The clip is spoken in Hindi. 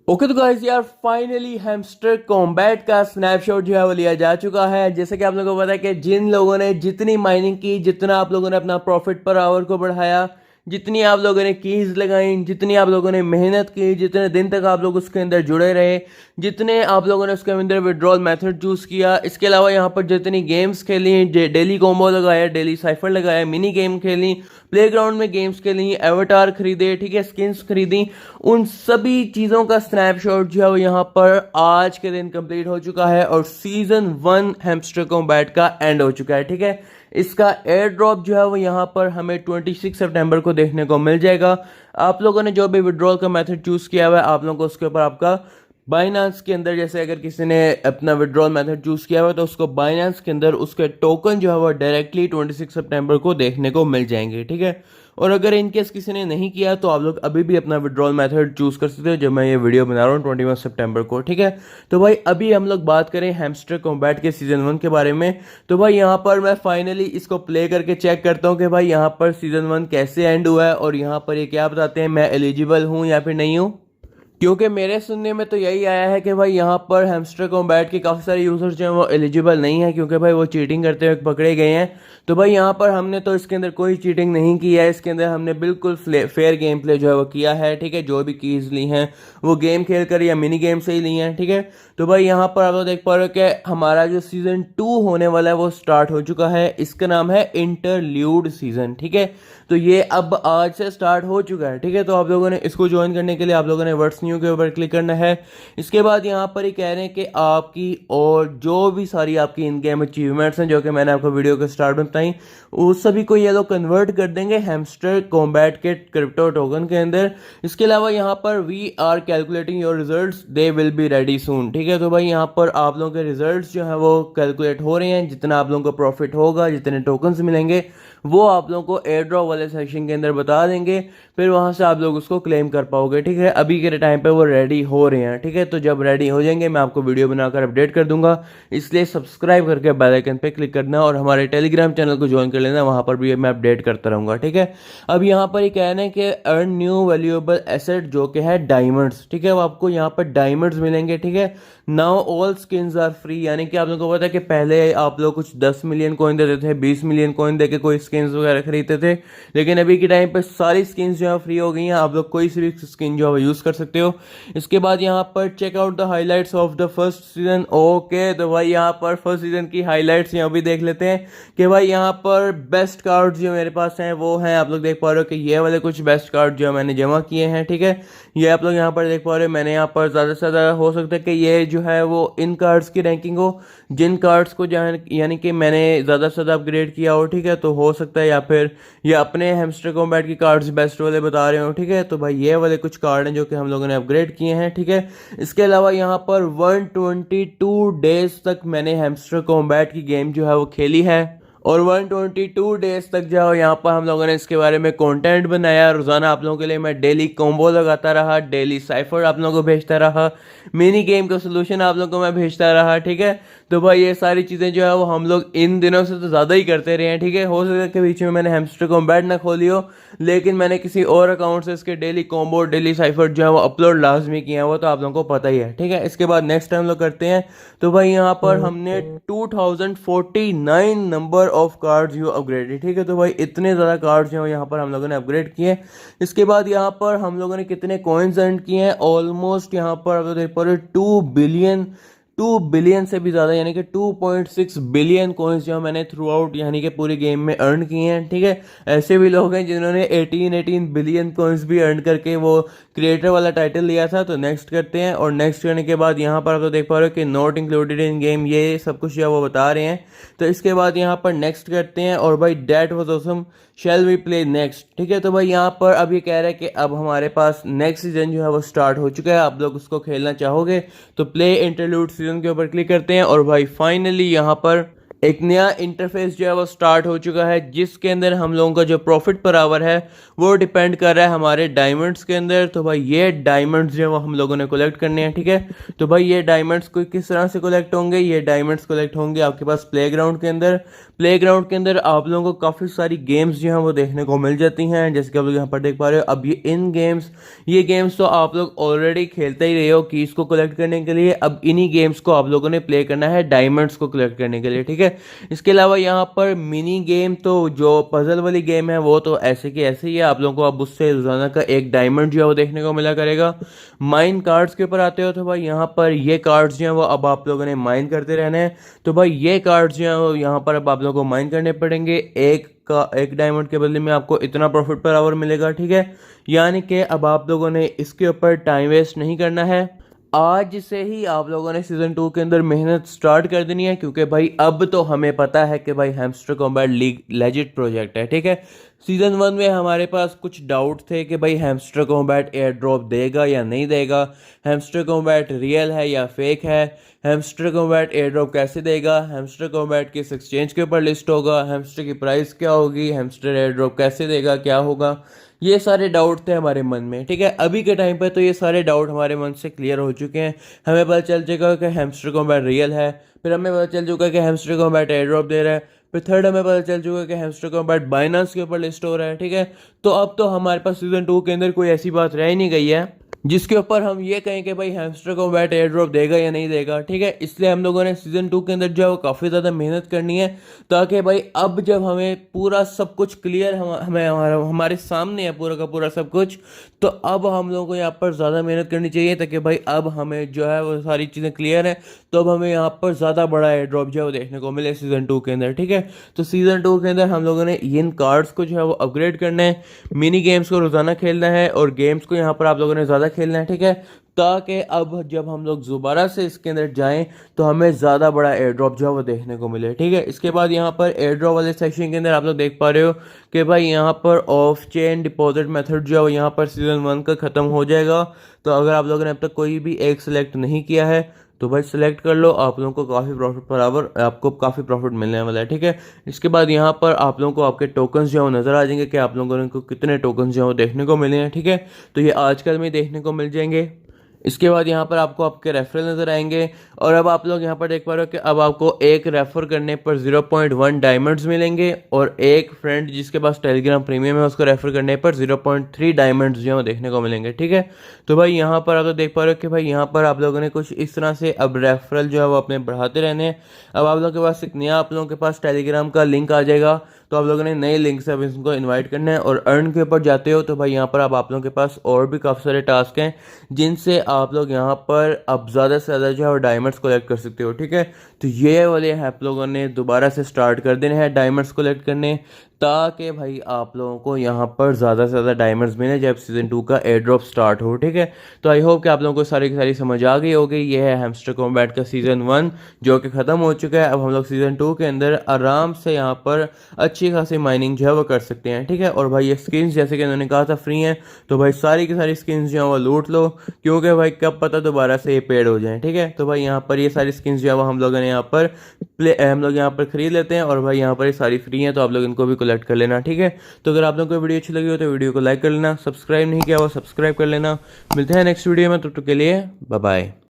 ओके तो गाइस यार फाइनली हैमस्टर कॉम्बैट का स्नैपशॉट जो है वो लिया जा चुका है। जैसे कि आप लोगों को पता है कि जिन लोगों ने जितनी माइनिंग की, जितना आप लोगों ने अपना प्रॉफिट पर आवर को बढ़ाया, जितनी आप लोगों ने कीज लगाई, जितनी आप लोगों ने मेहनत की, जितने दिन तक आप लोग उसके अंदर जुड़े रहे, जितने आप लोगों ने उसके अंदर विड्रॉल मेथड चूज किया, इसके अलावा यहाँ पर जितनी गेम्स खेली, डेली कॉम्बो लगाया, डेली साइफर लगाया, मिनी गेम खेली, प्लेग्राउंड में गेम्स खेली, एवटार खरीदे, ठीक है, स्किन्स खरीदी, उन सभी चीज़ों का स्नैपशॉट जो है वो यहाँ पर आज के दिन कंप्लीट हो चुका है और सीजन 1 हैमस्टर कॉम्बैट का एंड हो चुका है। ठीक है, इसका एयर ड्रॉप जो है वो यहाँ पर हमें 26 सितंबर को देखने को मिल जाएगा। आप लोगों ने जो भी विड्रॉल का मेथड चूज किया हुआ है, आप लोगों को उसके ऊपर आपका बाइनांस के अंदर, जैसे अगर किसी ने अपना विड्रॉल मेथड चूज किया हुआ है तो उसको बाइनांस के अंदर उसके टोकन जो है वो डायरेक्टली 26 सितंबर को देखने को मिल जाएंगे। ठीक है, और अगर इनकेस किसी ने नहीं किया तो आप लोग अभी भी अपना विड्रॉल मेथड चूज कर सकते हो, जब मैं ये वीडियो बना रहा हूँ 21 सितंबर को। ठीक है, तो भाई अभी हम लोग बात करें हैमस्टर कॉम्बैट के सीजन 1 के बारे में। तो भाई यहाँ पर मैं फाइनली इसको प्ले करके चेक करता हूँ कि भाई यहाँ पर सीजन 1 कैसे एंड हुआ है और यहाँ पर ये क्या बताते हैं, मैं एलिजिबल हूँ या फिर नहीं हूँ। क्योंकि मेरे सुनने में तो यही आया है कि भाई यहाँ पर हैमस्टर कॉम्बैट के काफ़ी सारे यूजर्स जो हैं वो एलिजिबल नहीं है, क्योंकि भाई वो चीटिंग करते हुए पकड़े गए हैं। तो भाई यहाँ पर हमने तो इसके अंदर कोई चीटिंग नहीं की है, इसके अंदर हमने बिल्कुल फेयर गेम प्ले जो है वो किया है। ठीक है, जो भी कीज ली हैं वो गेम खेल कर या मिनी गेम से ही ली हैं। ठीक है, तो भाई यहाँ पर आप लोग देख पा रहे हो कि हमारा जो सीजन 2 होने वाला है वो स्टार्ट हो चुका है। इसका नाम है इंटरल्यूड सीजन। ठीक है, तो ये अब आज से स्टार्ट हो चुका है। ठीक है, तो आप लोगों ने इसको ज्वाइन करने के लिए आप लोगों ने व्हाट्स न्यू के ऊपर क्लिक करना है। इसके बाद यहाँ पर ही कह रहे हैं कि आपकी और जो भी सारी आपकी इन गेम अचीवमेंट्स हैं जो कि मैंने आपको वीडियो के स्टार्ट में बताई, उस सभी को ये लोग कन्वर्ट कर देंगे हैमस्टर कॉम्बैट के क्रिप्टो टोकन के अंदर। इसके अलावा यहाँ पर we are calculating your results, they will be ready soon. ठीक है, तो भाई यहाँ पर आप लोगों के रिजल्ट्स जो है वो कैलकुलेट हो रहे हैं, जितना आप लोगों को प्रॉफिट होगा, जितने टोकन्स मिलेंगे वो आप लोगों को एयर ड्रॉप वाले सेक्शन के अंदर बता देंगे, फिर वहां से आप लोग उसको क्लेम कर पाओगे। ठीक है, अभी के टाइम पे वो रेडी हो रहे हैं। ठीक है, तो जब रेडी हो जाएंगे मैं आपको वीडियो बनाकर अपडेट कर दूंगा, इसलिए सब्सक्राइब करके बेल आइकन पे क्लिक करना और हमारे टेलीग्राम चैनल को ज्वाइन कर लेना, वहां पर भी मैं अपडेट करता रहूंगा। ठीक है, अब यहाँ पर ये कहना है कि अर्न न्यू वैल्यूएबल एसेट जो कि है डायमंड्स। ठीक है, वो आपको यहाँ पर डायमंड्स मिलेंगे। ठीक है, now all skins are free, यानी कि आप लोगों को पता है कि पहले आप लोग कुछ 10 मिलियन कॉइन देते थे, 20 मिलियन कॉइन देके कोई स्किन्स वगैरह खरीदते थे, लेकिन अभी के टाइम पे सारी स्किन्स जो है फ्री हो गई हैं। आप लोग कोई सी भी स्किन जो है यूज कर सकते हो। इसके बाद यहाँ पर check out the highlights of the first season. Okay, तो भाई यहाँ पर फर्स्ट सीजन की हाइलाइट्स यहाँ भी देख लेते हैं कि भाई यहाँ पर बेस्ट कार्ड जो मेरे पास हैं वो हैं, आप लोग देख पा रहे हो कि ये वाले कुछ बेस्ट कार्ड जो मैंने जमा किए हैं। ठीक है, ये आप लोग यहाँ पर देख पा रहे हो। मैंने यहाँ पर ज़्यादा से ज़्यादा हो सकता है कि ये जो है वो इन कार्ड्स की रैंकिंग हो, जिन कार्ड्स को यानी कि मैंने ज़्यादा से ज़्यादा अपग्रेड किया हो। ठीक है, तो हो सकता है या फिर ये अपने हैमस्टर कॉम्बैट की कार्ड्स बेस्ट वाले बता रहे हो। ठीक है, तो भाई ये वाले कुछ कार्ड हैं जो कि हम लोगों ने अपग्रेड किए हैं। ठीक है, इसके अलावा यहाँ पर 122 डेज तक मैंने हैमस्टर कॉम्बैट की गेम जो है वो खेली है और 122 डेज तक जो है यहाँ पर हम लोगों ने इसके बारे में कंटेंट बनाया। रोजाना आप लोगों के लिए मैं डेली कॉम्बो लगाता रहा, डेली साइफर आप लोगों को भेजता रहा, मिनी गेम का सोल्यूशन आप लोगों को मैं भेजता रहा। ठीक है, तो भाई ये सारी चीज़ें जो है वो हम लोग इन दिनों से तो ज़्यादा ही करते रहे हैं। ठीक है, हो सकता है कि बीच में मैंने हैमस्टर कॉम्बैट ना खोली हो, लेकिन मैंने किसी और अकाउंट से इसके डेली कॉम्बो, डेली साइफर जो है वो अपलोड लाजमी किया है, वो तो आप लोगों को पता ही है। ठीक है, इसके बाद नेक्स्ट टाइम लोग करते हैं, तो भाई यहाँ पर हमने 2049 number of cards you upgraded. ठीक है, तो भाई इतने ज़्यादा कार्ड्स जो यहाँ पर हम लोगों ने अपग्रेड किए। इसके बाद यहाँ पर हम लोगों ने कितने कॉइन्स अर्न किए हैं, ऑलमोस्ट यहाँ पर आप देख पा रहे 2 बिलियन से भी ज़्यादा, यानी कि 2.6 बिलियन कॉइन्स जो मैंने थ्रू आउट यानी कि पूरी गेम में अर्न किए हैं। ठीक है, ऐसे भी लोग हैं जिन्होंने 18 बिलियन कॉइन्स भी अर्न करके वो क्रिएटर वाला टाइटल लिया था। तो नेक्स्ट करते हैं, और नेक्स्ट करने के बाद यहाँ पर आप तो देख पा रहे हो कि नॉट इंक्लूडेड इन गेम, ये सब कुछ जो वो बता रहे हैं। तो इसके बाद यहाँ पर नेक्स्ट करते हैं, और भाई that was awesome, shall we play next. ठीक है, तो भाई यहाँ पर अब ये कह रहा है कि अब हमारे पास नेक्स्ट सीजन जो है वो स्टार्ट हो चुका है, आप लोग उसको खेलना चाहोगे तो प्ले इंटरल्यूड सीजन के ऊपर क्लिक करते हैं। और भाई फाइनली यहाँ पर एक नया इंटरफेस जो है वो स्टार्ट हो चुका है, जिसके अंदर हम लोगों का जो प्रॉफिट पर आवर है वो डिपेंड कर रहा है हमारे डायमंड्स के अंदर। तो भाई ये डायमंड्स जो है वो हम लोगों ने कलेक्ट करने हैं, ठीक है। तो भाई ये डायमंड्स को किस तरह से कलेक्ट होंगे, ये डायमंड्स कलेक्ट होंगे आपके पास प्लेग्राउंड के अंदर। प्लेग्राउंड के अंदर आप लोगों को काफ़ी सारी गेम्स जो हैं वो देखने को मिल जाती हैं, जैसे कि आप लोग यहाँ पर देख पा रहे हो। अब ये गेम्स तो आप लोग ऑलरेडी खेलते ही रहे हो कि इसको कलेक्ट करने के लिए। अब इन्हीं गेम्स को आप लोगों ने प्ले करना है डायमंड्स को कलेक्ट करने के लिए, ठीक है। इसके अलावा यहाँ पर मिनी गेम, तो जो पजल वाली गेम है वो तो ऐसे की ऐसे ही है, आप लोगों को अब उससे रोजाना का एक डायमंड जो है वो देखने को मिला करेगा। माइन कार्ड्स के ऊपर आते हो तो भाई यहाँ पर ये कार्ड्स जो हैं वो अब आप लोगों ने माइन करते रहना है। तो भाई ये कार्ड्स जो हैं वो यहाँ पर अब आप लोगों को माइन करने पड़ेंगे। एक डायमंड के बदले में आपको इतना प्रॉफिट पर आवर मिलेगा, ठीक है। यानी कि अब आप लोगों ने इसके ऊपर टाइम वेस्ट नहीं करना है, आज से ही आप लोगों ने सीजन 2 के अंदर मेहनत स्टार्ट कर देनी है, क्योंकि भाई अब तो हमें पता है कि भाई hamster combat league legit project है, ठीक है। सीजन 1 में हमारे पास कुछ डाउट थे कि भाई हैमस्टर कॉम्बैट एयर ड्रॉप देगा या नहीं देगा, हैमस्टर कॉम्बैट रियल है या फेक है, हैमस्टर कॉम्बैट एयर ड्रॉप कैसे देगा, हैमस्टर कॉम्बैट किस एक्सचेंज के ऊपर लिस्ट होगा, हैमस्टर की प्राइस क्या होगी, हैमस्टर एयर ड्रॉप कैसे देगा, क्या होगा। ये सारे डाउट थे हमारे मन में, ठीक है। अभी के टाइम पे तो ये सारे डाउट हमारे मन से क्लियर हो चुके हैं। हमें पता चल चुका कि हैमस्टर कॉम्बैट रियल है, फिर हमें पता चल चुका कि हैमस्टर कॉम्बैट एयर ड्रॉप दे रहा है, फिर थर्ड हमें पता चल चुका कि हैमस्टर कॉम्बैट बाइनांस के ऊपर लिस्ट हो रहा है, ठीक है। तो अब तो हमारे पास सीजन 2 के अंदर कोई ऐसी बात रह ही नहीं गई है जिसके ऊपर हम ये कहें कि भाई हैमस्टर कॉम्बैट एयर ड्रॉप देगा या नहीं देगा, ठीक है। इसलिए हम लोगों ने सीजन 2 के अंदर जो है वो काफ़ी ज़्यादा मेहनत करनी है, ताकि भाई अब जब हमें पूरा सब कुछ क्लियर हमारे सामने है पूरा का पूरा सब कुछ, तो अब हम लोगों को यहाँ पर ज़्यादा मेहनत करनी चाहिए, ताकि भाई अब हमें जो है वो सारी चीज़ें क्लियर है, तो अब हमें यहाँ पर ज़्यादा बड़ा एयर ड्रॉप जो है वो देखने को मिले सीजन 2 के अंदर, ठीक है। तो सीजन 2 के अंदर हम लोगों ने इन कार्ड्स को जो है वो अपग्रेड करना है, मिनी गेम्स को रोज़ाना खेलना है, और गेम्स को यहाँ पर आप लोगों ने ज़्यादा खेलना है, ठीक है। ताकि अब जब हम लोग दोबारा से इसके अंदर जाएं तो हमें ज़्यादा बड़ा एयर ड्रॉप जो है वो देखने को मिले, ठीक है। इसके बाद यहाँ पर एयर ड्रॉप वाले सेक्शन के अंदर आप लोग देख पा रहे हो कि भाई यहाँ पर ऑफ चेन डिपॉजिट मेथड जो है वो यहाँ पर सीजन 1 का ख़त्म हो जाएगा। तो अगर आप लोगों ने अब तक कोई भी एक सिलेक्ट नहीं किया है तो भाई सिलेक्ट कर लो, आप लोगों को काफ़ी प्रॉफिट पर आवर आपको काफ़ी प्रॉफिट मिलने वाला है, ठीक है। इसके बाद यहाँ पर आप लोगों को आपके टोकन्स जो है वो नज़र आ जाएंगे कि आप लोगों को कितने टोकन्स जो है वो देखने को मिले हैं, ठीक है। तो ये आजकल में देखने को मिल जाएंगे। इसके बाद यहाँ पर आपको आपके रेफरल नज़र आएंगे, और अब आप लोग यहाँ पर देख पा रहे हो कि अब आपको एक रेफर करने पर 0.1 डायमंड्स मिलेंगे, और एक फ्रेंड जिसके पास टेलीग्राम प्रीमियम है उसको रेफर करने पर 0.3 डायमंड्स जो है वो देखने को मिलेंगे, ठीक है। तो भाई यहाँ पर आप लोग देख पा रहे हो कि भाई यहाँ पर आप लोगों ने कुछ इस तरह से अब रेफरल जो है वो अपने बढ़ाते रहने हैं। अब आप लोगों के पास एक नया आप लोगों के पास टेलीग्राम का लिंक आ जाएगा, तो आप लोगों ने नए लिंक से अब इसको इन्वाइट करना है, और अर्न के ऊपर जाते हो तो भाई यहाँ पर अब आप लोगों के पास और भी काफ़ी सारे टास्क हैं जिनसे आप लोग यहाँ पर अब ज़्यादा से ज़्यादा जो है डायमंड्स कलेक्ट कर सकते हो, ठीक है। तो ये वाले आप लोगों ने दोबारा से स्टार्ट कर देने हैं डायमंड्स कलेक्ट करने, ताकि भाई आप लोगों को यहाँ पर ज़्यादा से ज़्यादा डायमंड्स मिले जब सीजन 2 का एयर ड्रॉप स्टार्ट हो, ठीक है। तो आई होप कि आप लोगों को सारी की सारी समझ आ गई होगी। ये है हैमस्टर कॉम्बैट का सीजन 1 जो कि ख़त्म हो चुका है। अब हम लोग सीजन 2 के अंदर आराम से यहाँ पर अच्छी खासी माइनिंग जो है वो कर सकते हैं, ठीक है। और भाई ये स्किन्स जैसे कि उन्होंने कहा था फ्री हैं, तो भाई सारी की सारी स्किन्स जो है वो लूट लो, क्योंकि भाई कब पता दोबारा से ये पेड हो जाए, ठीक है। तो भाई यहाँ पर ये सारी स्किन्स जो है वो हम लोगों ने हम लोग यहाँ पर खरीद लेते हैं, और भाई यहाँ पर ये सारी फ्री हैं, तो आप लोग इनको भी कलेक्ट कर लेना, ठीक है। तो अगर आप लोगों को वीडियो अच्छी लगी हो तो वीडियो को लाइक कर लेना, सब्सक्राइब नहीं किया वो सब्सक्राइब कर लेना। मिलते हैं नेक्स्ट वीडियो में, तब तक के लिए बाय बाय।